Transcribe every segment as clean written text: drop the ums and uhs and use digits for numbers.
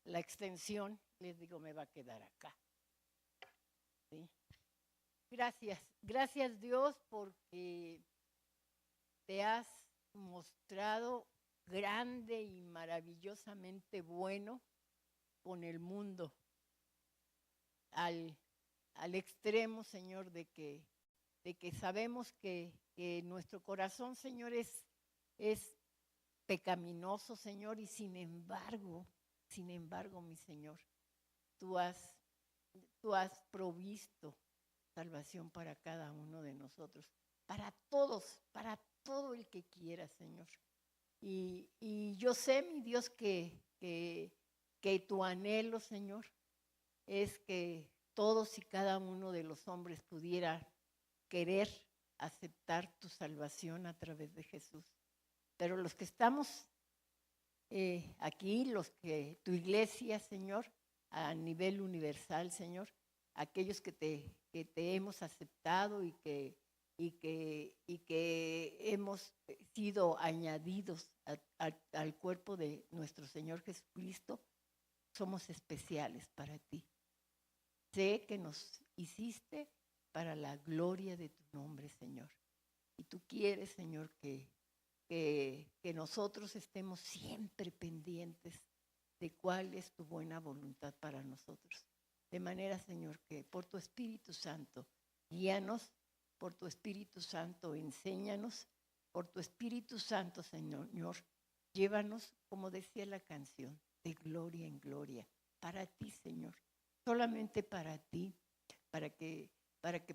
la extensión, les digo, me va a quedar acá. ¿Sí? Gracias Dios porque te has mostrado grande y maravillosamente bueno con el mundo, al extremo, Señor, de que sabemos que nuestro corazón, Señor, es pecaminoso, Señor, y sin embargo, mi Señor, tú has provisto salvación para cada uno de nosotros, para todos, para todo el que quiera, Señor. Y yo sé, mi Dios, que tu anhelo, Señor, es que todos y cada uno de los hombres pudiera querer aceptar tu salvación a través de Jesús. Pero los que estamos aquí, tu iglesia, Señor, a nivel universal, Señor, aquellos que te hemos aceptado y que hemos sido añadidos al cuerpo de nuestro Señor Jesucristo, somos especiales para ti. Sé que nos hiciste para la gloria de tu nombre, Señor. Y tú quieres, Señor, que nosotros estemos siempre pendientes de cuál es tu buena voluntad para nosotros. De manera, Señor, que por tu Espíritu Santo, guíanos, por tu Espíritu Santo, enséñanos, por tu Espíritu Santo, Señor, llévanos, como decía la canción, de gloria en gloria, para ti, Señor, solamente para ti, para que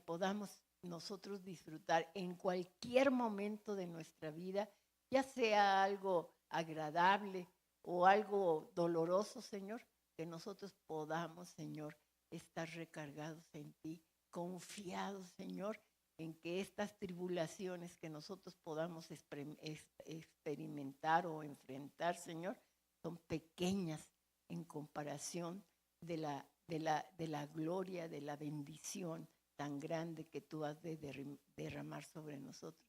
podamos nosotros disfrutar en cualquier momento de nuestra vida, ya sea algo agradable o algo doloroso, Señor, que nosotros podamos, Señor, estar recargados en ti, confiados, Señor, en que estas tribulaciones que nosotros podamos experimentar o enfrentar, Señor, son pequeñas en comparación de la gloria, de la bendición tan grande que tú has de derramar sobre nosotros.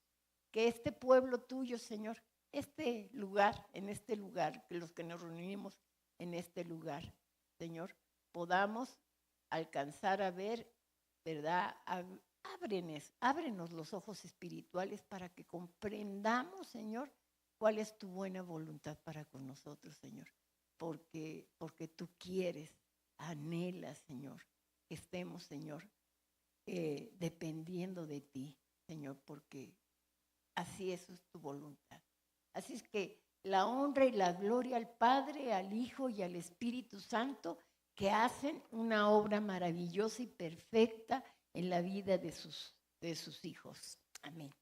Que este pueblo tuyo, Señor, en este lugar, que los que nos reunimos en este lugar, Señor, podamos alcanzar a ver, ¿verdad? Ábrenos los ojos espirituales para que comprendamos, Señor, cuál es tu buena voluntad para con nosotros, Señor. Porque tú quieres, anhelas, Señor, que estemos, Señor, dependiendo de ti, Señor, porque así es tu voluntad. Así es que la honra y la gloria al Padre, al Hijo y al Espíritu Santo, que hacen una obra maravillosa y perfecta en la vida de sus hijos. Amén.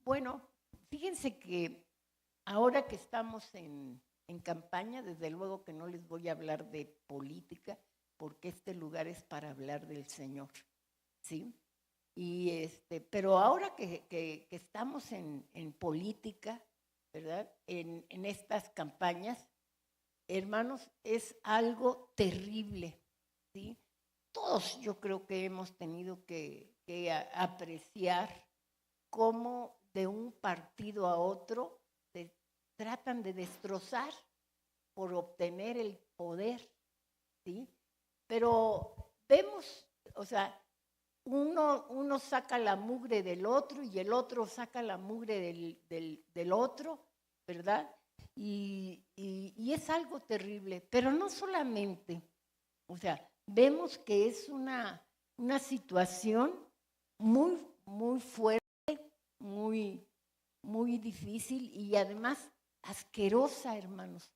Bueno, fíjense que ahora que estamos en campaña, desde luego que no les voy a hablar de política, porque este lugar es para hablar del Señor, ¿sí? Pero ahora que estamos en política, ¿verdad? En estas campañas, hermanos, es algo terrible, ¿sí? Todos yo creo que hemos tenido que apreciar cómo de un partido a otro se tratan de destrozar por obtener el poder, ¿sí? Pero vemos, o sea, uno saca la mugre del otro y el otro saca la mugre del otro, ¿verdad? Y es algo terrible, pero no solamente, o sea, vemos que es una situación muy, muy fuerte, muy, muy difícil y además asquerosa, hermanos.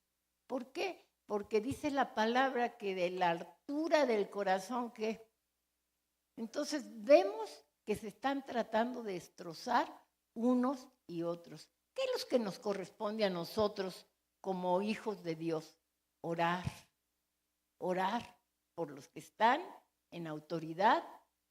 ¿Por qué? Porque dice la palabra que de la altura del corazón que... Entonces vemos que se están tratando de destrozar unos y otros. ¿Qué es lo que nos corresponde a nosotros como hijos de Dios? Orar por los que están en autoridad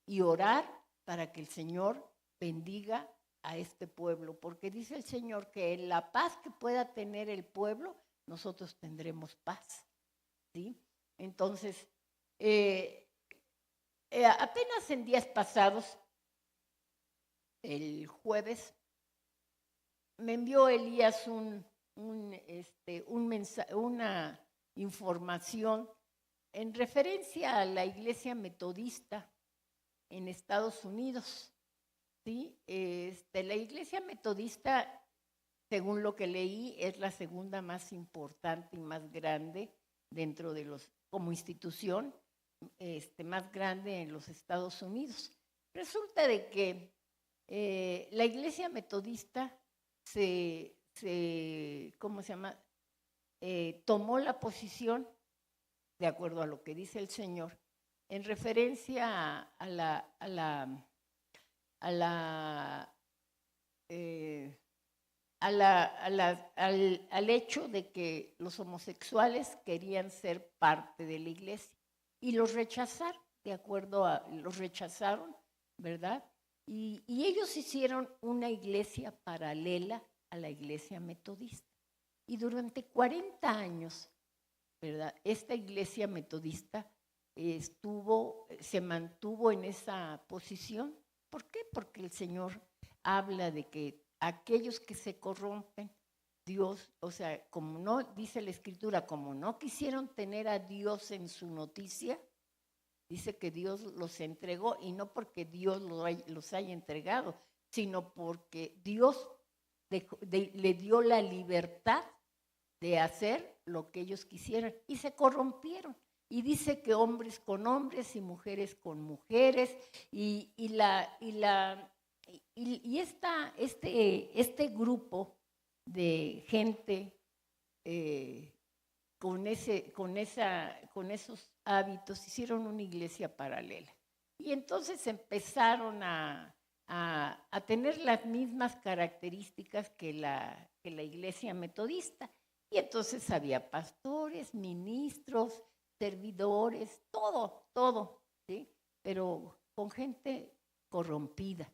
y orar para que el Señor bendiga a este pueblo, porque dice el Señor que en la paz que pueda tener el pueblo, nosotros tendremos paz, ¿sí? Entonces, apenas en días pasados, el jueves, me envió Elías un mensaje, información en referencia a la Iglesia Metodista en Estados Unidos. ¿Sí? La Iglesia Metodista, según lo que leí, es la segunda más importante y más grande dentro de como institución, más grande en los Estados Unidos. Resulta de que la Iglesia Metodista ¿cómo se llama? Tomó la posición, de acuerdo a lo que dice el Señor, en referencia al hecho de que los homosexuales querían ser parte de la iglesia y los rechazaron, los rechazaron, ¿verdad? Y ellos hicieron una iglesia paralela a la iglesia metodista. Y durante 40 años, ¿verdad? Esta iglesia metodista se mantuvo en esa posición. ¿Por qué? Porque el Señor habla de que aquellos que se corrompen, Dios, o sea, como no, dice la Escritura, como no quisieron tener a Dios en su noticia, dice que Dios los entregó, y no porque Dios los haya entregado, sino porque Dios le dio la libertad de hacer lo que ellos quisieran, y se corrompieron. Y dice que hombres con hombres y mujeres con mujeres, este grupo de gente con esos hábitos hicieron una iglesia paralela. Y entonces empezaron a tener las mismas características que la iglesia metodista. Y entonces había pastores, ministros, servidores, todo, ¿sí? Pero con gente corrompida.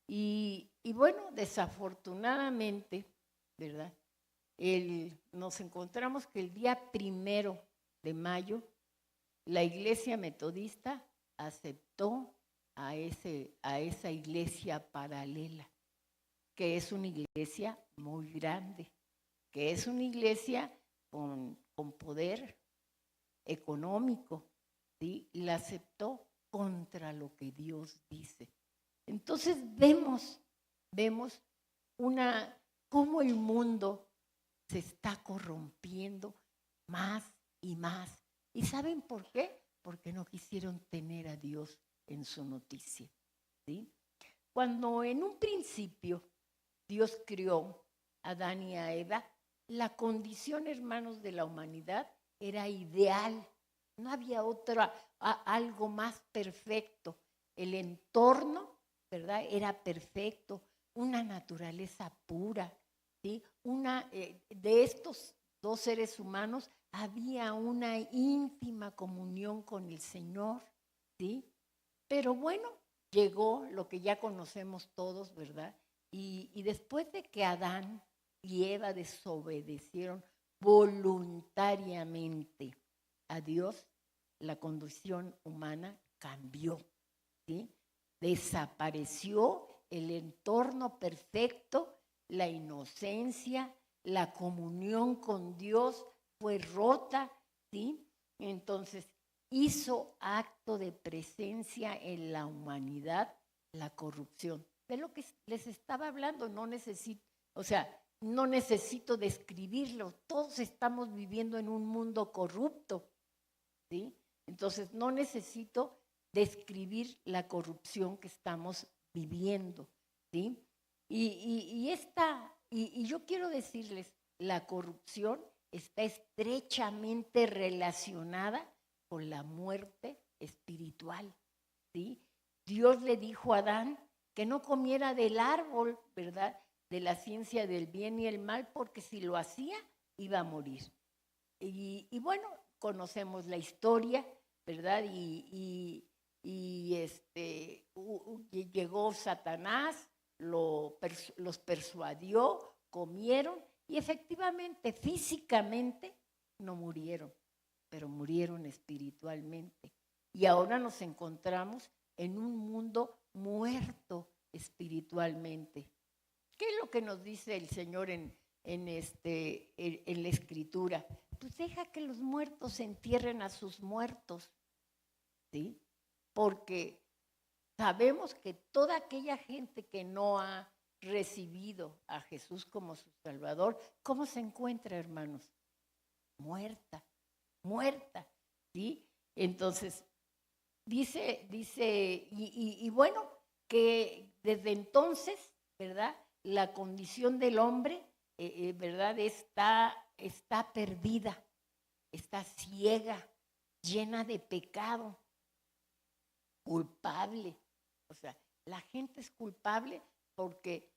Y bueno, desafortunadamente, ¿verdad? Nos encontramos que el día 1 de mayo, la iglesia metodista aceptó a esa iglesia paralela, que es una iglesia muy grande, que es una iglesia con poder económico, ¿sí? La aceptó contra lo que Dios dice. Entonces vemos cómo el mundo se está corrompiendo más y más. ¿Y saben por qué? Porque no quisieron tener a Dios en su noticia, ¿sí? Cuando en un principio Dios creó a Adán y a Eva, la condición, hermanos, de la humanidad era ideal. No había algo más perfecto. El entorno, ¿verdad? Era perfecto. Una naturaleza pura, ¿sí? De estos dos seres humanos había una íntima comunión con el Señor, ¿sí? Pero bueno, llegó lo que ya conocemos todos, ¿verdad? Y después de que Adán y Eva desobedecieron voluntariamente a Dios, la condición humana cambió, ¿sí? Desapareció el entorno perfecto, la inocencia, la comunión con Dios fue rota, ¿sí? Entonces hizo acto de presencia en la humanidad la corrupción. De lo que les estaba hablando, no necesito describirlo, todos estamos viviendo en un mundo corrupto, ¿sí? Entonces no necesito describir la corrupción que estamos viviendo, ¿sí? Y yo quiero decirles, la corrupción está estrechamente relacionada con la muerte espiritual, ¿sí? Dios le dijo a Adán que no comiera del árbol, ¿verdad?, de la ciencia del bien y el mal, porque si lo hacía, iba a morir. Y bueno, conocemos la historia, ¿verdad? Llegó Satanás, los persuadió, comieron, y efectivamente, físicamente, no murieron, pero murieron espiritualmente. Y ahora nos encontramos en un mundo muerto espiritualmente. ¿Qué es lo que nos dice el Señor en en la Escritura, pues deja que los muertos entierren a sus muertos, ¿sí? Porque sabemos que toda aquella gente que no ha recibido a Jesús como su Salvador, ¿cómo se encuentra, hermanos? Muerta, ¿sí? Entonces, dice, y bueno, que desde entonces, ¿verdad? La condición del hombre, ¿verdad? Está perdida, está ciega, llena de pecado, culpable. O sea, la gente es culpable porque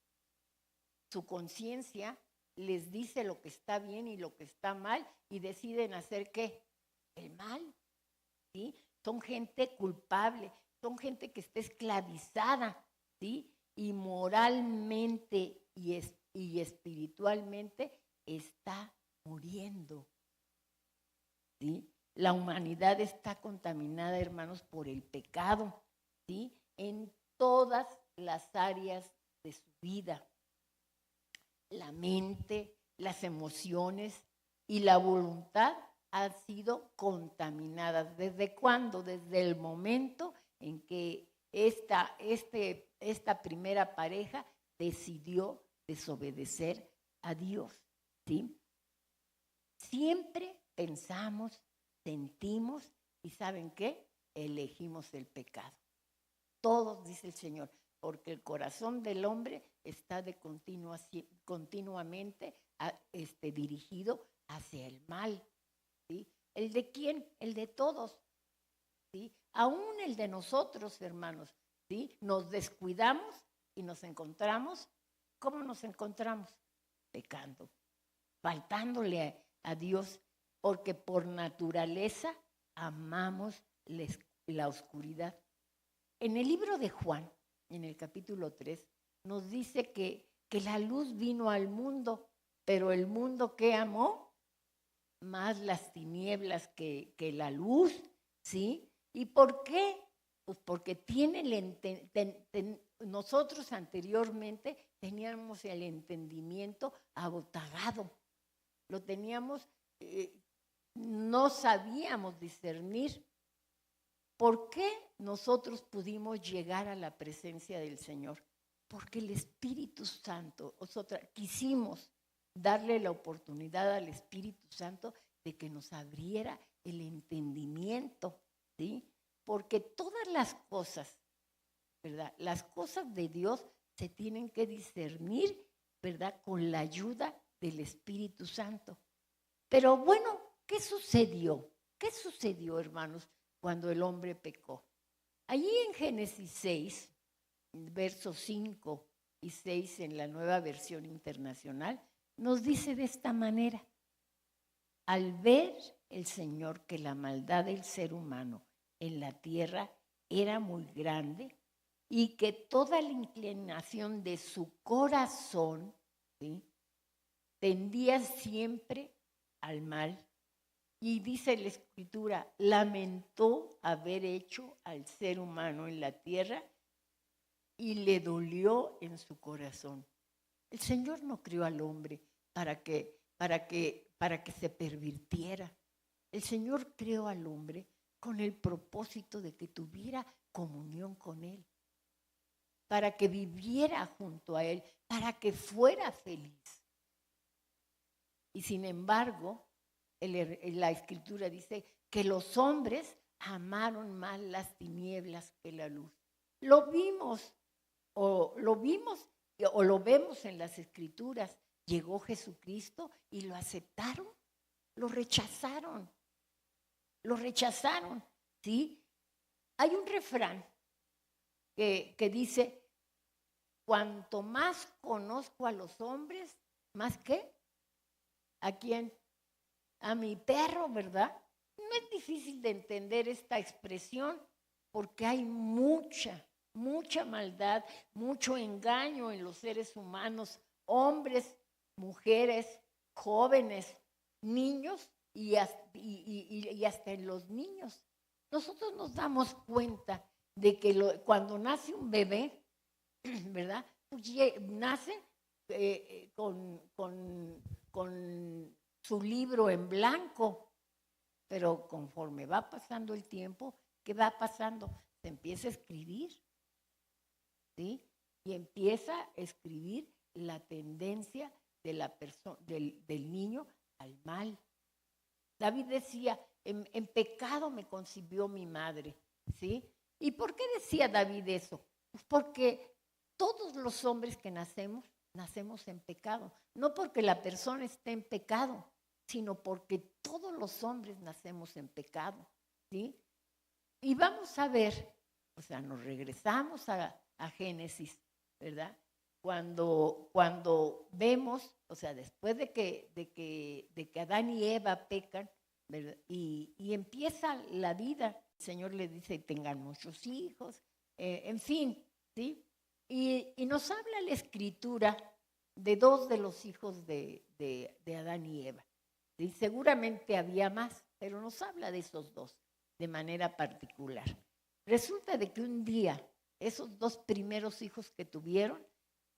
su conciencia les dice lo que está bien y lo que está mal y deciden hacer ¿qué? El mal, ¿sí? Son gente culpable, son gente que está esclavizada, ¿sí? Y moralmente y espiritualmente está muriendo, ¿sí? La humanidad está contaminada, hermanos, por el pecado, ¿sí? En todas las áreas de su vida. La mente, las emociones y la voluntad han sido contaminadas. ¿Desde cuándo? Desde el momento en que esta primera pareja decidió desobedecer a Dios, ¿sí? Siempre pensamos, sentimos y ¿saben qué? Elegimos el pecado. Todos, dice el Señor, porque el corazón del hombre está continuamente dirigido hacia el mal, ¿sí? ¿El de quién? El de todos, ¿sí? Aún el de nosotros, hermanos, ¿sí? Nos descuidamos y nos encontramos, ¿cómo nos encontramos? Pecando, faltándole a Dios, porque por naturaleza amamos la oscuridad. En el libro de Juan, en el capítulo 3, nos dice que la luz vino al mundo, pero el mundo ¿qué amó? Más las tinieblas que la luz, ¿sí? ¿Y por qué? Pues porque nosotros anteriormente teníamos el entendimiento abotagado, lo teníamos, no sabíamos discernir. ¿Por qué nosotros pudimos llegar a la presencia del Señor? Porque el Espíritu Santo, nosotros quisimos darle la oportunidad al Espíritu Santo de que nos abriera el entendimiento, ¿sí? Porque todas las cosas, ¿verdad? Las cosas de Dios se tienen que discernir, ¿verdad? Con la ayuda del Espíritu Santo. Pero bueno, ¿qué sucedió? ¿Qué sucedió, hermanos, cuando el hombre pecó? Allí en Génesis 6, versos 5 y 6 en la Nueva Versión Internacional, nos dice de esta manera: al ver el Señor que la maldad del ser humano en la tierra era muy grande y que toda la inclinación de su corazón, ¿sí?, tendía siempre al mal. Y dice la Escritura, lamentó haber hecho al ser humano en la tierra y le dolió en su corazón. El Señor no crió al hombre para que se pervirtiera. El Señor creó al hombre con el propósito de que tuviera comunión con Él, para que viviera junto a Él, para que fuera feliz. Y sin embargo, la Escritura dice que los hombres amaron más las tinieblas que la luz. Lo vimos o lo vemos en las Escrituras. Llegó Jesucristo y lo aceptaron, lo rechazaron, ¿sí? Hay un refrán que dice, cuanto más conozco a los hombres, ¿más qué? ¿A quién? A mi perro, ¿verdad? No es difícil de entender esta expresión porque hay mucha maldad, mucho engaño en los seres humanos, hombres, mujeres, jóvenes, niños y hasta en los niños. Nosotros nos damos cuenta de que cuando nace un bebé, ¿verdad? Pues nace con su libro en blanco, pero conforme va pasando el tiempo, ¿qué va pasando? Se empieza a escribir, ¿sí? Y empieza a escribir la tendencia de la del niño al mal. David decía, en pecado me concibió mi madre, ¿sí? ¿Y por qué decía David eso? Pues porque todos los hombres que nacemos en pecado. No porque la persona esté en pecado, sino porque todos los hombres nacemos en pecado, ¿sí? Y vamos a ver, o sea, nos regresamos a Génesis, ¿verdad? Cuando vemos, o sea, después de que Adán y Eva pecan, ¿verdad? Y empieza la vida, el Señor le dice, tengan muchos hijos, en fin, ¿sí? Y nos habla la Escritura de dos de los hijos de Adán y Eva. ¿Sí? Seguramente había más, pero nos habla de esos dos de manera particular. Resulta de que un día esos dos primeros hijos que tuvieron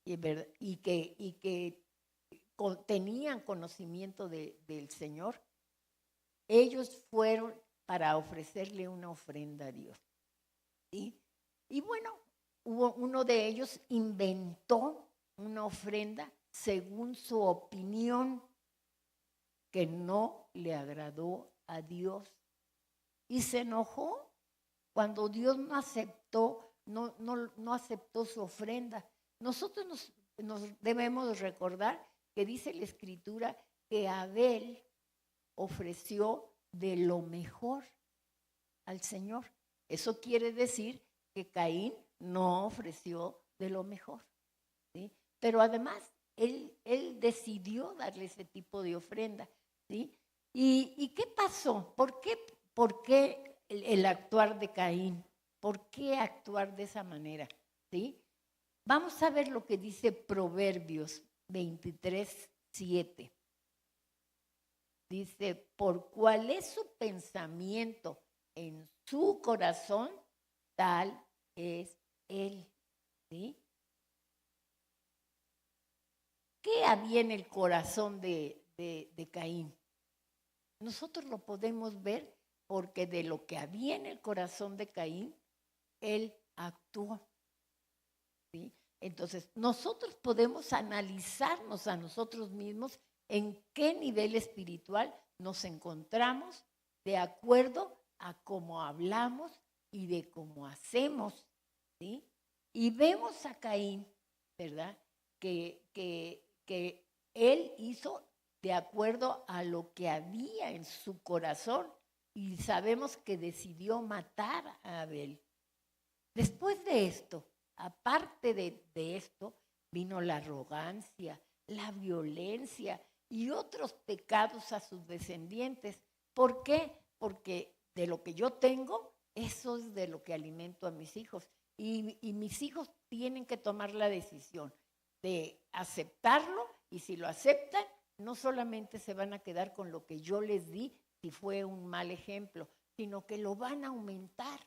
y que tenían conocimiento del Señor, ellos fueron para ofrecerle una ofrenda a Dios. ¿Sí? Y bueno, uno de ellos inventó una ofrenda según su opinión que no le agradó a Dios. Y se enojó cuando Dios no aceptó su ofrenda. Nosotros nos debemos recordar que dice la Escritura que Abel ofreció de lo mejor al Señor. Eso quiere decir que Caín no ofreció de lo mejor, ¿sí? Pero además, él decidió darle ese tipo de ofrenda, ¿sí? ¿Y qué pasó? ¿Por qué el actuar de Caín? ¿Por qué actuar de esa manera? ¿Sí? Vamos a ver lo que dice Proverbios 23:7. Dice, por cuál es su pensamiento en su corazón, tal es él. ¿Sí? ¿Qué había en el corazón de Caín? Nosotros lo podemos ver porque de lo que había en el corazón de Caín, él actuó. ¿Sí? Entonces, nosotros podemos analizarnos a nosotros mismos en qué nivel espiritual nos encontramos de acuerdo a cómo hablamos y de cómo hacemos. ¿Sí? Y vemos a Caín, ¿verdad? Que él hizo de acuerdo a lo que había en su corazón y sabemos que decidió matar a Abel. Después de esto, aparte de esto, vino la arrogancia, la violencia y otros pecados a sus descendientes. ¿Por qué? Porque de lo que yo tengo, eso es de lo que alimento a mis hijos. Y mis hijos tienen que tomar la decisión de aceptarlo, y si lo aceptan, no solamente se van a quedar con lo que yo les di, si fue un mal ejemplo, sino que lo van a aumentar.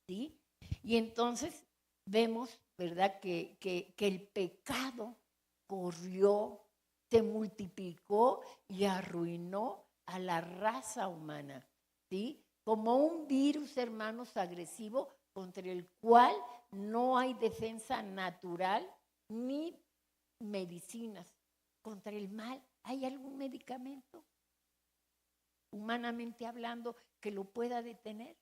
¿Sí? Y entonces vemos, ¿verdad?, que el pecado corrió, se multiplicó y arruinó a la raza humana, ¿sí? Como un virus, hermanos, agresivo contra el cual no hay defensa natural ni medicinas. Contra el mal, ¿hay algún medicamento, humanamente hablando, que lo pueda detener?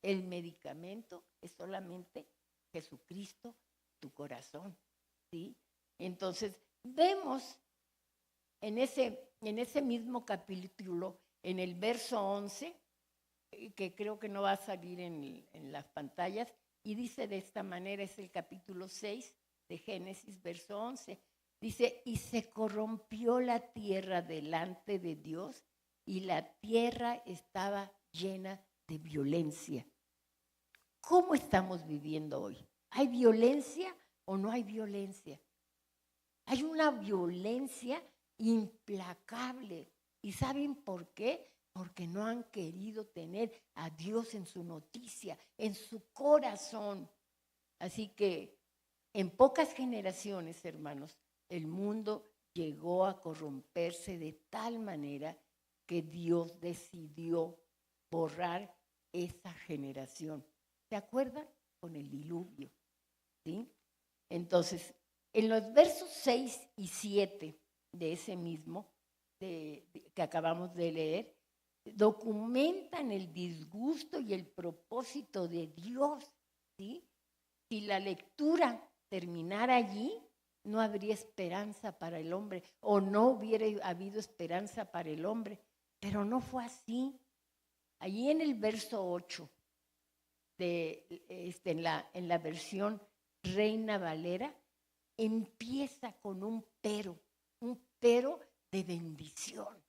El medicamento es solamente Jesucristo, tu corazón, ¿sí? Entonces, vemos en ese mismo capítulo, en el verso 11, que creo que no va a salir en las pantallas, y dice de esta manera, es el capítulo 6 de Génesis, verso 11, dice, y se corrompió la tierra delante de Dios, y la tierra estaba llena de violencia. ¿Cómo estamos viviendo hoy? ¿Hay violencia o no hay violencia? Hay una violencia implacable. ¿Y saben por qué? Porque no han querido tener a Dios en su noticia, en su corazón. Así que En pocas generaciones, hermanos, el mundo llegó a corromperse de tal manera que Dios decidió borrar esa generación. ¿Se acuerdan? Con el diluvio, ¿sí? Entonces, en los versos 6 y 7 de ese mismo que acabamos de leer, documentan el disgusto y el propósito de Dios, ¿sí? Si la lectura terminara allí, no habría esperanza para el hombre, o no hubiera habido esperanza para el hombre, pero no fue así. Allí en el verso 8, en la versión Reina Valera, empieza con un pero de bendición.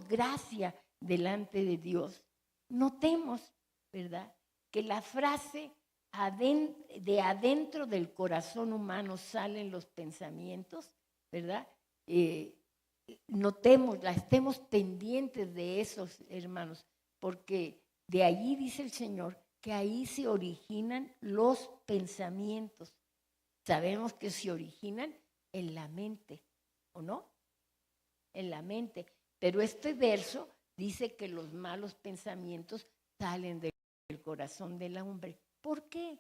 gracia delante de Dios, notemos, ¿verdad?, que la frase de adentro del corazón humano salen los pensamientos, ¿verdad? Notémosla, estemos pendientes de esos, hermanos, porque de allí dice el Señor que ahí se originan los pensamientos. Sabemos que se originan en la mente, ¿o no? En la mente. Pero este verso dice que los malos pensamientos salen del corazón del hombre. ¿Por qué?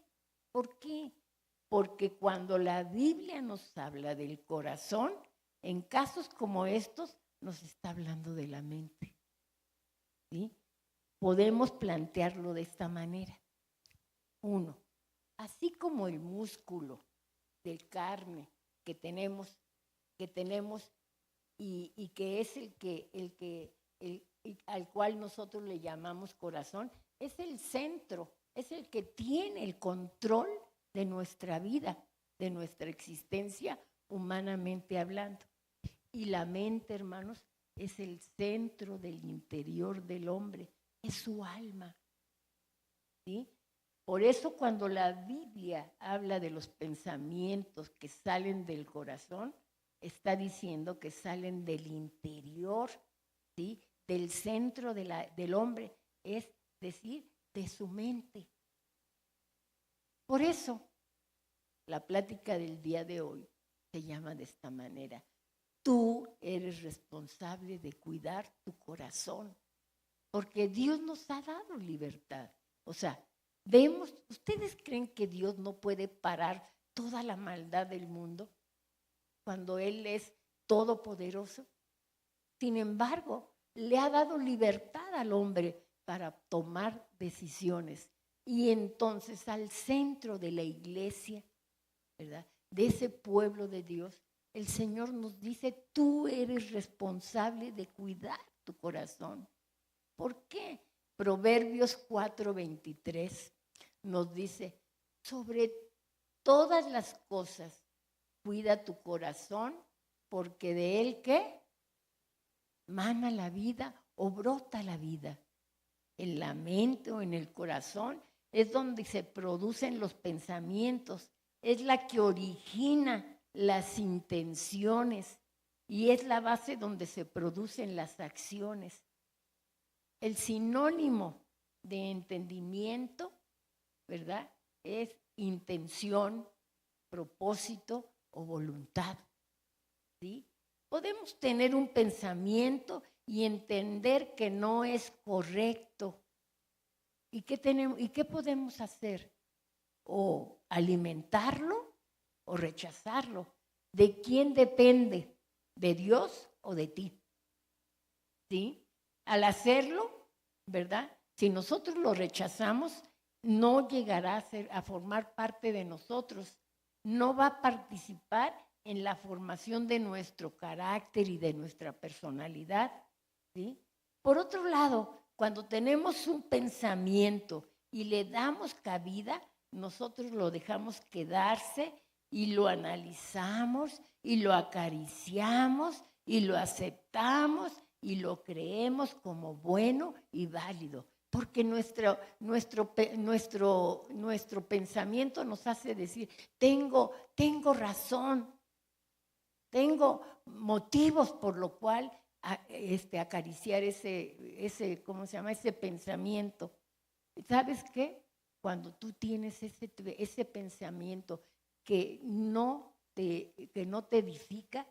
¿Por qué? Porque cuando la Biblia nos habla del corazón, en casos como estos, nos está hablando de la mente. ¿Sí? Podemos plantearlo de esta manera. 1, así como el músculo de carne que tenemos y que es al cual nosotros le llamamos corazón, es el centro, es el que tiene el control de nuestra vida, de nuestra existencia, humanamente hablando. Y la mente, hermanos, es el centro del interior del hombre, es su alma. ¿Sí? Por eso cuando la Biblia habla de los pensamientos que salen del corazón, está diciendo que salen del interior, ¿sí?, del centro del hombre, es decir, de su mente. Por eso, la plática del día de hoy se llama de esta manera: tú eres responsable de cuidar tu corazón, porque Dios nos ha dado libertad. O sea, vemos, ¿ustedes creen que Dios no puede parar toda la maldad del mundo cuando Él es todopoderoso? Sin embargo, le ha dado libertad al hombre para tomar decisiones. Y entonces al centro de la iglesia, ¿verdad?, de ese pueblo de Dios, el Señor nos dice: tú eres responsable de cuidar tu corazón. ¿Por qué? Proverbios 4:23 nos dice: sobre todas las cosas cuida tu corazón, porque de él, ¿qué?, mana la vida o brota la vida. En la mente o en el corazón es donde se producen los pensamientos, es la que origina las intenciones y es la base donde se producen las acciones. El sinónimo de entendimiento, ¿verdad?, es intención, propósito o voluntad. ¿Sí? Podemos tener un pensamiento y entender que no es correcto. ¿Y qué podemos hacer? O alimentarlo o rechazarlo. ¿De quién depende? ¿De Dios o de ti? ¿Sí? Al hacerlo, ¿verdad?, si nosotros lo rechazamos, no llegará a formar parte de nosotros, no va a participar en la formación de nuestro carácter y de nuestra personalidad, ¿sí? Por otro lado, cuando tenemos un pensamiento y le damos cabida, nosotros lo dejamos quedarse y lo analizamos y lo acariciamos y lo aceptamos y lo creemos como bueno y válido, porque nuestro pensamiento nos hace decir: tengo razón, tengo motivos por lo cual acariciar ¿cómo se llama?, ese pensamiento. ¿Sabes qué? Cuando tú tienes ese pensamiento que no te edifica,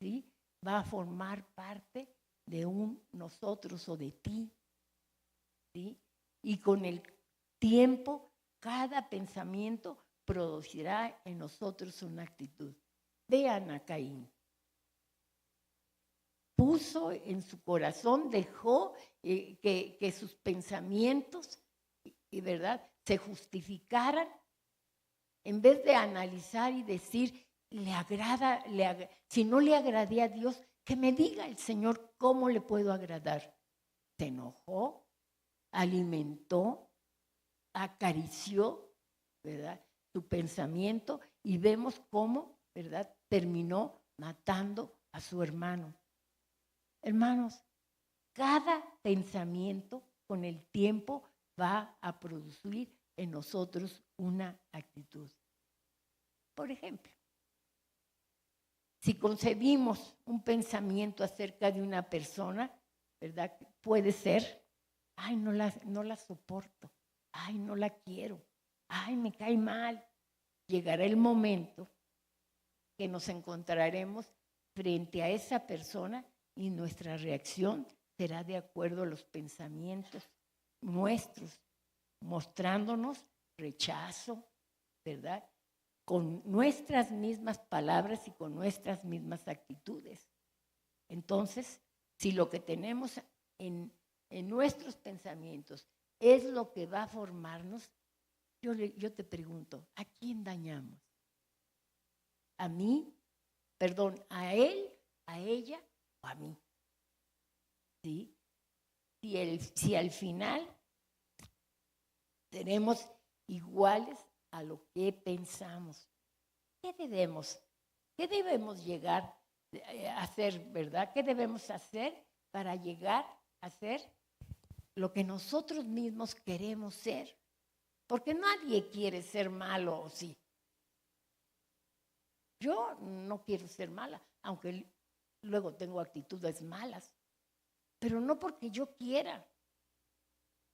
¿sí?, va a formar parte de nosotros o de ti, ¿sí? Y con el tiempo, cada pensamiento producirá en nosotros una actitud. Vean a Caín. Puso en su corazón, dejó que sus pensamientos, y verdad, se justificaran, en vez de analizar y decir: si no le agradé a Dios, que me diga el Señor cómo le puedo agradar. Se enojó, alimentó, acarició, ¿verdad?, su pensamiento, y vemos cómo, ¿verdad?, terminó matando a su hermano. Hermanos, cada pensamiento con el tiempo va a producir en nosotros una actitud. Por ejemplo, si concebimos un pensamiento acerca de una persona, ¿verdad? Puede ser, ay, no la soporto, ay, no la quiero, ay, me cae mal. Llegará el momento que nos encontraremos frente a esa persona y nuestra reacción será de acuerdo a los pensamientos nuestros, mostrándonos rechazo, ¿verdad? Con nuestras mismas palabras y con nuestras mismas actitudes. Entonces, si lo que tenemos en nuestros pensamientos es lo que va a formarnos, yo te pregunto, ¿a quién dañamos? ¿A mí? Perdón, ¿a él, a ella o a mí? ¿Sí? Si al final seremos iguales a lo que pensamos, ¿qué debemos llegar a hacer, verdad? ¿Qué debemos hacer para llegar a ser lo que nosotros mismos queremos ser? Porque nadie quiere ser malo, ¿o sí? Yo no quiero ser mala, aunque luego tengo actitudes malas, pero no porque yo quiera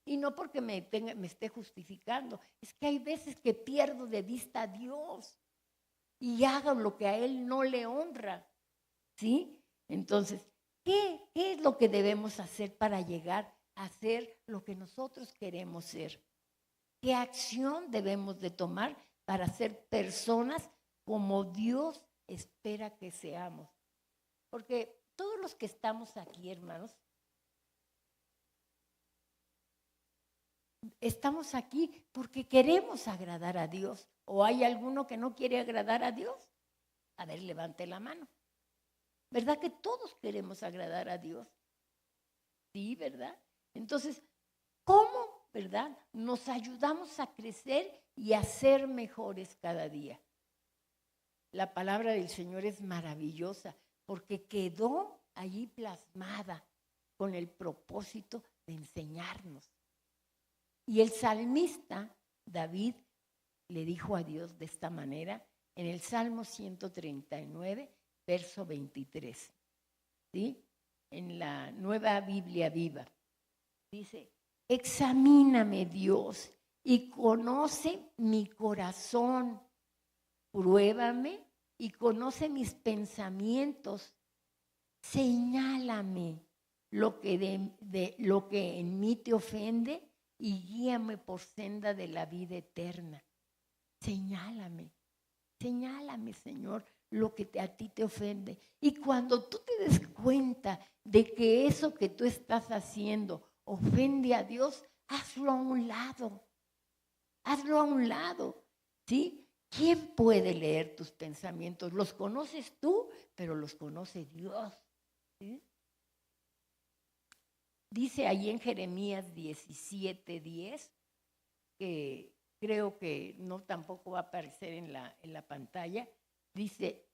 y no porque me esté justificando. Es que hay veces que pierdo de vista a Dios y hago lo que a Él no le honra, ¿sí? Entonces, ¿qué es lo que debemos hacer para llegar a ser lo que nosotros queremos ser? ¿Qué acción debemos de tomar para ser personas como Dios espera que seamos? Porque todos los que estamos aquí, hermanos, estamos aquí porque queremos agradar a Dios. ¿O hay alguno que no quiere agradar a Dios? A ver, levante la mano. ¿Verdad que todos queremos agradar a Dios? Sí, ¿verdad? Entonces, ¿cómo, verdad? Nos ayudamos a crecer y a ser mejores cada día. La palabra del Señor es maravillosa porque quedó allí plasmada con el propósito de enseñarnos. Y el salmista David le dijo a Dios de esta manera en el Salmo 139, verso 23. ¿Sí? En la Nueva Biblia Viva. Dice, examíname, Dios, y conoce mi corazón. Pruébame y conoce mis pensamientos. Señálame lo que en mí te ofende y guíame por senda de la vida eterna. Señálame, Señor, lo que a ti te ofende. Y cuando tú te des cuenta de que eso que tú estás haciendo ofende a Dios, hazlo a un lado. Hazlo a un lado, ¿sí? ¿Quién puede leer tus pensamientos? Los conoces tú, pero los conoce Dios. ¿Sí? Dice ahí en Jeremías 17:10, que creo que no tampoco va a aparecer en la pantalla, dice,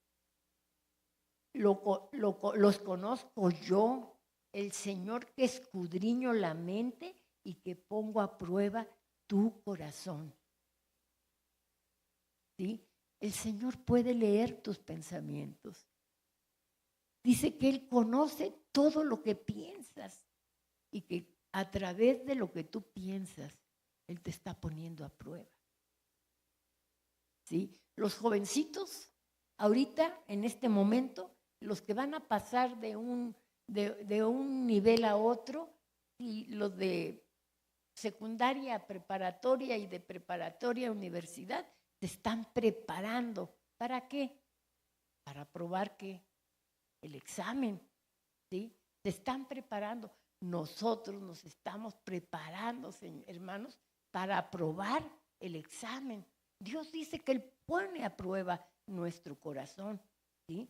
los conozco yo, el Señor que escudriño la mente y que pongo a prueba tu corazón. ¿Sí? El Señor puede leer tus pensamientos. Dice que Él conoce todo lo que piensas y que a través de lo que tú piensas, Él te está poniendo a prueba. ¿Sí? Los jovencitos, ahorita, en este momento, los que van a pasar de un nivel a otro, y los de secundaria a preparatoria y de preparatoria a universidad, se están preparando. ¿Para qué? Para aprobar ¿qué? El examen, ¿sí? Se están preparando. Nosotros nos estamos preparando, hermanos, para aprobar el examen. Dios dice que Él pone a prueba nuestro corazón, ¿sí?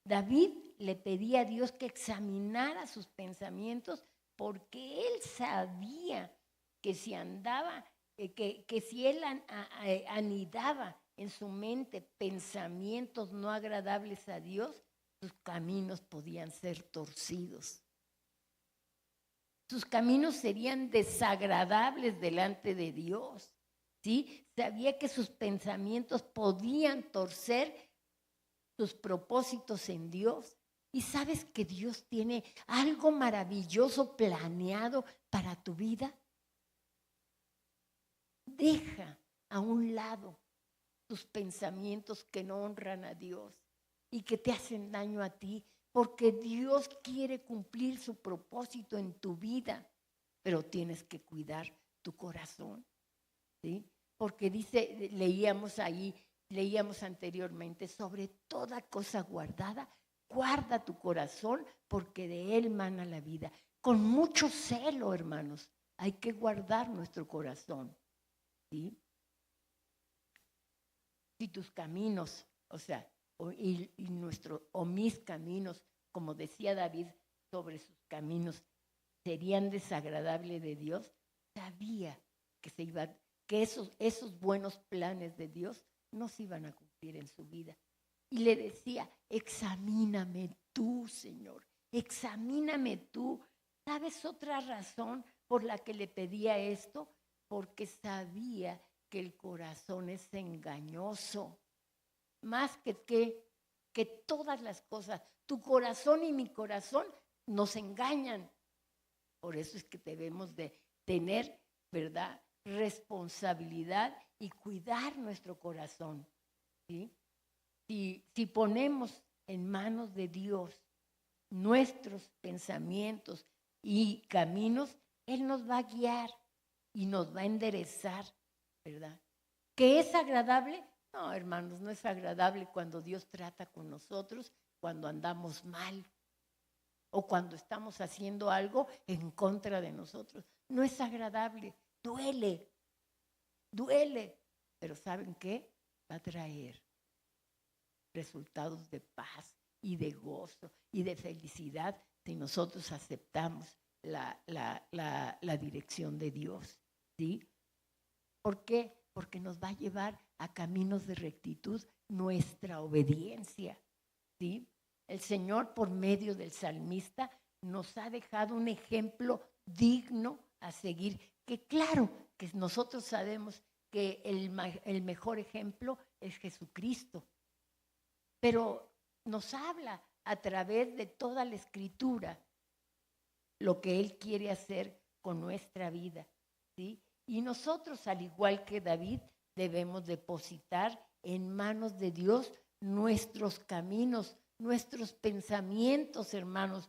David le pedía a Dios que examinara sus pensamientos porque él sabía que si andaba, que si él anidaba en su mente pensamientos no agradables a Dios, sus caminos podían ser torcidos. sus caminos serían desagradables delante de Dios, ¿sí? Sabía que sus pensamientos podían torcer sus propósitos en Dios. Y sabes que Dios tiene algo maravilloso planeado para tu vida. Deja a un lado tus pensamientos que no honran a Dios y que te hacen daño a ti, porque Dios quiere cumplir su propósito en tu vida, pero tienes que cuidar tu corazón, ¿sí? Porque dice, leíamos anteriormente, sobre toda cosa guardada, guarda tu corazón, porque de él mana la vida. Con mucho celo, hermanos, hay que guardar nuestro corazón, ¿sí? Si tus caminos, o sea, o mis caminos, como decía David sobre sus caminos, serían desagradables de Dios, sabía que esos buenos planes de Dios no se iban a cumplir en su vida. Y le decía, examíname tú, Señor, examíname tú. ¿Sabes otra razón por la que le pedía esto? Porque sabía que el corazón es engañoso, más que todas las cosas. Tu corazón y mi corazón nos engañan. Por eso es que debemos de tener, ¿verdad?, responsabilidad y cuidar nuestro corazón, ¿sí? Si ponemos en manos de Dios nuestros pensamientos y caminos, Él nos va a guiar y nos va a enderezar, ¿verdad? ¿Que es agradable? No, hermanos, no es agradable cuando Dios trata con nosotros, cuando andamos mal o cuando estamos haciendo algo en contra de nosotros. No es agradable, duele, pero ¿saben qué? Va a traer resultados de paz y de gozo y de felicidad si nosotros aceptamos la dirección de Dios, ¿sí? ¿Por qué? Porque nos va a llevar a caminos de rectitud nuestra obediencia, ¿sí? El Señor, por medio del salmista, nos ha dejado un ejemplo digno a seguir, que claro, que nosotros sabemos que el mejor ejemplo es Jesucristo, pero nos habla a través de toda la Escritura lo que Él quiere hacer con nuestra vida, ¿sí? Y nosotros, al igual que David, debemos depositar en manos de Dios nuestros caminos, nuestros pensamientos, hermanos,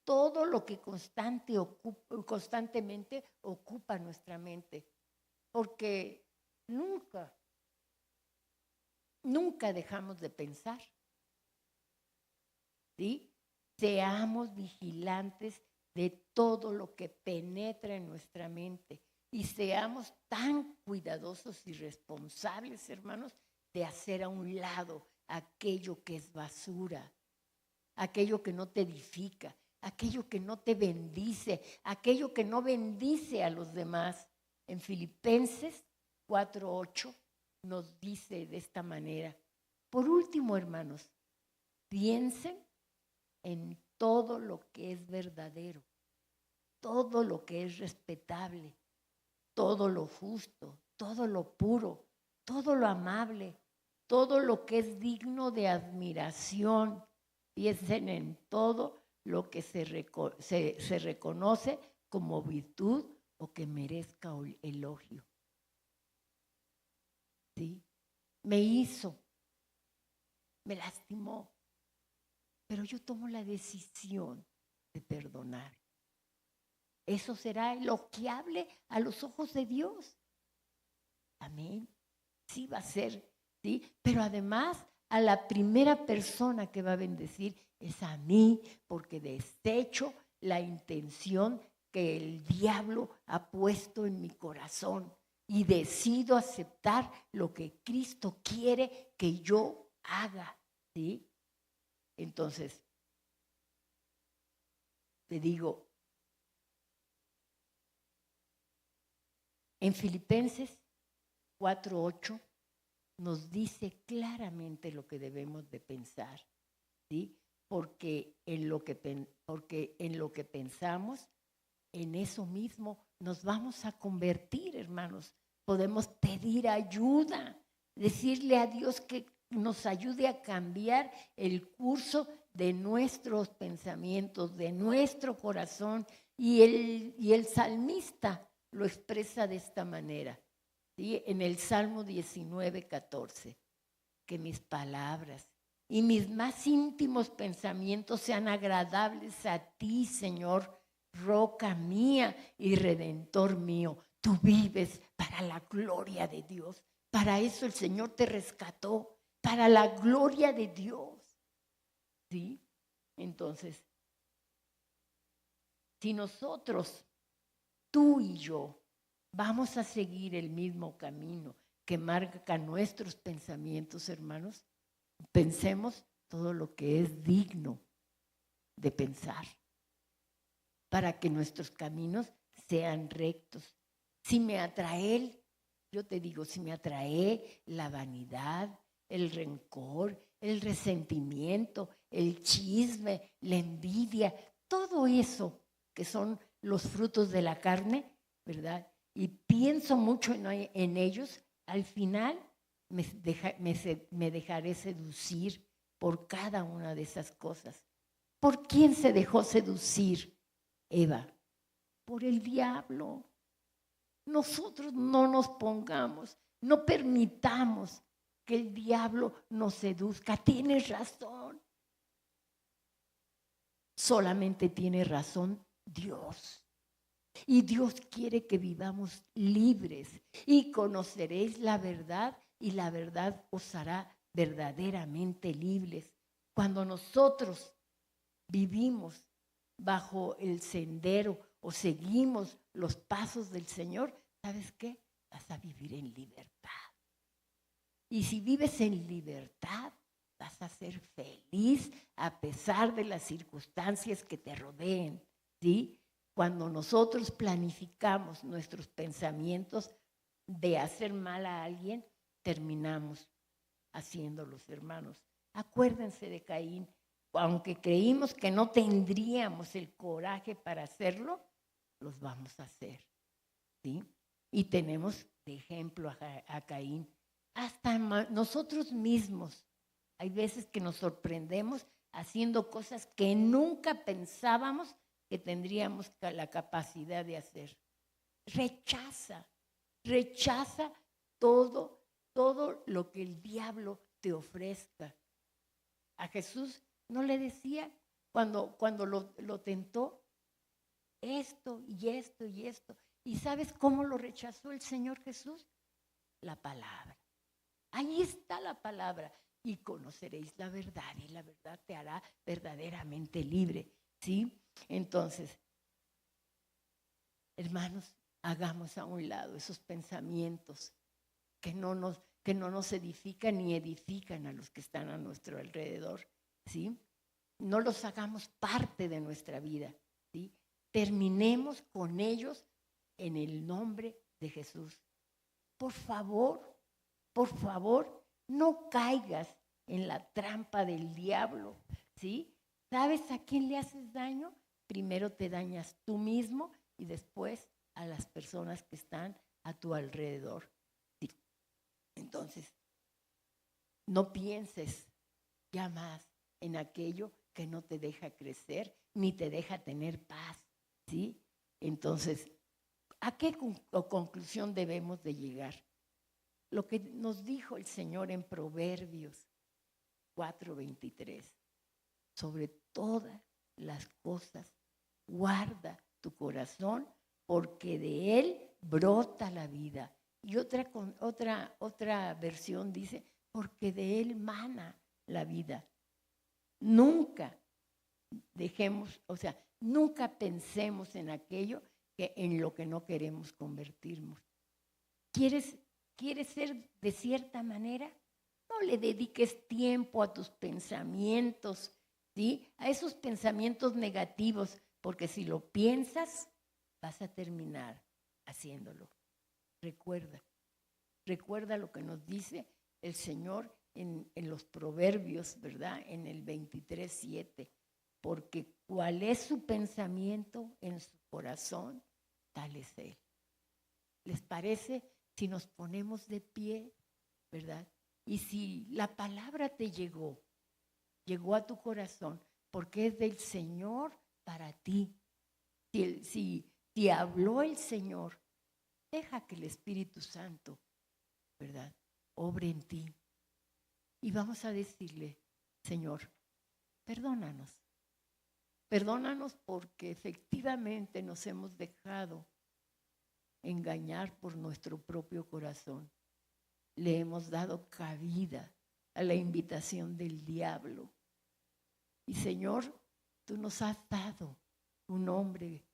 todo lo que constantemente ocupa nuestra mente, porque nunca dejamos de pensar, ¿sí? Seamos vigilantes de todo lo que penetra en nuestra mente y seamos tan cuidadosos y responsables, hermanos, de hacer a un lado aquello que es basura, aquello que no te edifica, aquello que no te bendice, aquello que no bendice a los demás. En Filipenses 4:8 nos dice de esta manera. Por último, hermanos, piensen en todo lo que es verdadero, todo lo que es respetable, todo lo justo, todo lo puro, todo lo amable, todo lo que es digno de admiración. Piensen en todo lo que se reconoce como virtud o que merezca elogio. ¿Sí? Me lastimó, pero yo tomo la decisión de perdonar. Eso será elogiable a los ojos de Dios. Amén. Sí va a ser, ¿sí? Pero además a la primera persona que va a bendecir es a mí, porque desecho la intención que el diablo ha puesto en mi corazón y decido aceptar lo que Cristo quiere que yo haga, ¿sí? Entonces, te digo, en Filipenses 4:8 nos dice claramente lo que debemos de pensar, ¿sí? Porque en lo que pensamos en eso mismo nos vamos a convertir, hermanos. Podemos pedir ayuda, decirle a Dios que nos ayude a cambiar el curso de nuestros pensamientos, de nuestro corazón. Y el salmista lo expresa de esta manera, ¿sí? En el Salmo 19:14, que mis palabras y mis más íntimos pensamientos sean agradables a ti, Señor, roca mía y redentor mío. Tú vives para la gloria de Dios. Para eso el Señor te rescató, para la gloria de Dios. ¿Sí? Entonces, si nosotros, tú y yo, vamos a seguir el mismo camino que marca nuestros pensamientos, hermanos, pensemos todo lo que es digno de pensar, para que nuestros caminos sean rectos. Si me atrae, yo te digo, si me atrae la vanidad, el rencor, el resentimiento, el chisme, la envidia, todo eso que son los frutos de la carne, ¿verdad? Y pienso mucho en ellos, al final me dejaré seducir por cada una de esas cosas. ¿Por quién se dejó seducir Eva? Por el diablo. Nosotros no nos pongamos, no permitamos que el diablo nos seduzca. Tienes razón. Solamente tiene razón Dios. Y Dios quiere que vivamos libres y conoceréis la verdad y la verdad os hará verdaderamente libres. Cuando nosotros vivimos bajo el sendero o seguimos los pasos del Señor, ¿sabes qué? Vas a vivir en libertad. Y si vives en libertad, vas a ser feliz a pesar de las circunstancias que te rodeen, ¿sí? Cuando nosotros planificamos nuestros pensamientos de hacer mal a alguien, terminamos haciéndolos, hermanos. Acuérdense de Caín. Aunque creímos que no tendríamos el coraje para hacerlo, los vamos a hacer, ¿sí? Y tenemos de ejemplo a Caín. Hasta nosotros mismos, hay veces que nos sorprendemos haciendo cosas que nunca pensábamos que tendríamos la capacidad de hacer. Rechaza todo lo que el diablo te ofrezca. A Jesús no le decía cuando lo tentó esto y esto y esto. ¿Y sabes cómo lo rechazó el Señor Jesús? La palabra. Ahí está la palabra. Y conoceréis la verdad y la verdad te hará verdaderamente libre, ¿sí? Entonces, hermanos, hagamos a un lado esos pensamientos que no nos edifican ni edifican a los que están a nuestro alrededor, ¿sí? No los hagamos parte de nuestra vida, ¿sí? Terminemos con ellos en el nombre de Jesús. Por favor, no caigas en la trampa del diablo, ¿sí? ¿Sabes a quién le haces daño? Primero te dañas tú mismo y después a las personas que están a tu alrededor. ¿Sí? Entonces, no pienses ya más en aquello que no te deja crecer ni te deja tener paz, ¿sí? Entonces, ¿a qué conclusión debemos de llegar? Lo que nos dijo el Señor en Proverbios 4:23, sobre todas las cosas, guarda tu corazón, porque de él brota la vida. Y otra versión dice, porque de él mana la vida. Nunca nunca pensemos en aquello en lo que no queremos convertirnos. ¿Quieres ser de cierta manera? No le dediques tiempo a tus pensamientos, ¿sí? A esos pensamientos negativos, porque si lo piensas, vas a terminar haciéndolo. Recuerda lo que nos dice el Señor en los Proverbios, ¿verdad? En el 23:7. porque cuál es su pensamiento en su corazón, tal es Él. ¿Les parece si nos ponemos de pie, verdad? Y si la palabra te llegó a tu corazón, porque es del Señor para ti. Si habló el Señor, deja que el Espíritu Santo, ¿verdad?, obre en ti. Y vamos a decirle, Señor, perdónanos. Perdónanos porque efectivamente nos hemos dejado engañar por nuestro propio corazón. Le hemos dado cabida a la invitación del diablo. Y Señor, tú nos has dado un nombre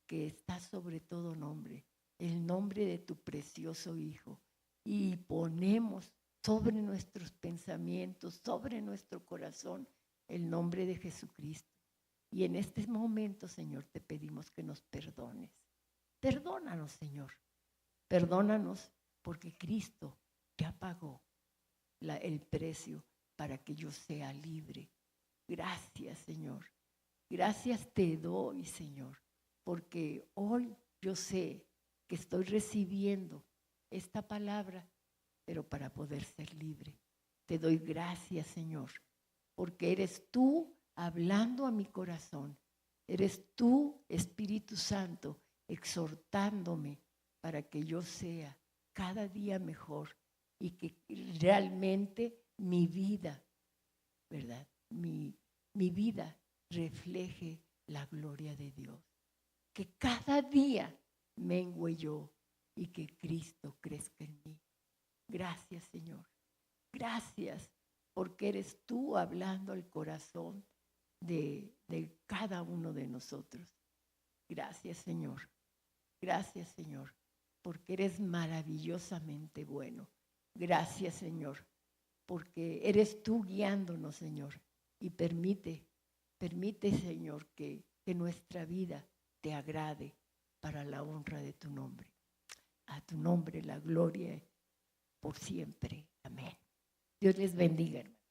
que está sobre todo nombre, el nombre de tu precioso Hijo. Y ponemos sobre nuestros pensamientos, sobre nuestro corazón, el nombre de Jesucristo. Y en este momento, Señor, te pedimos que nos perdones. Perdónanos, Señor. Perdónanos porque Cristo ya pagó el precio para que yo sea libre. Gracias, Señor. Gracias te doy, Señor, porque hoy yo sé que estoy recibiendo esta palabra, pero para poder ser libre. Te doy gracias, Señor, porque eres tú hablando a mi corazón. Eres tú, Espíritu Santo, exhortándome para que yo sea cada día mejor y que realmente mi vida, ¿verdad?, mi vida refleje la gloria de Dios. Que cada día mengüe yo y que Cristo crezca en mí. Gracias, Señor. Gracias porque eres tú hablando al corazón de cada uno de nosotros. Gracias, Señor. Gracias, Señor, porque eres maravillosamente bueno. Gracias, Señor, porque eres tú guiándonos, Señor. Y permite, Señor, que nuestra vida te agrade para la honra de tu nombre. A tu nombre la gloria por siempre. Amén. Dios les bendiga, hermano.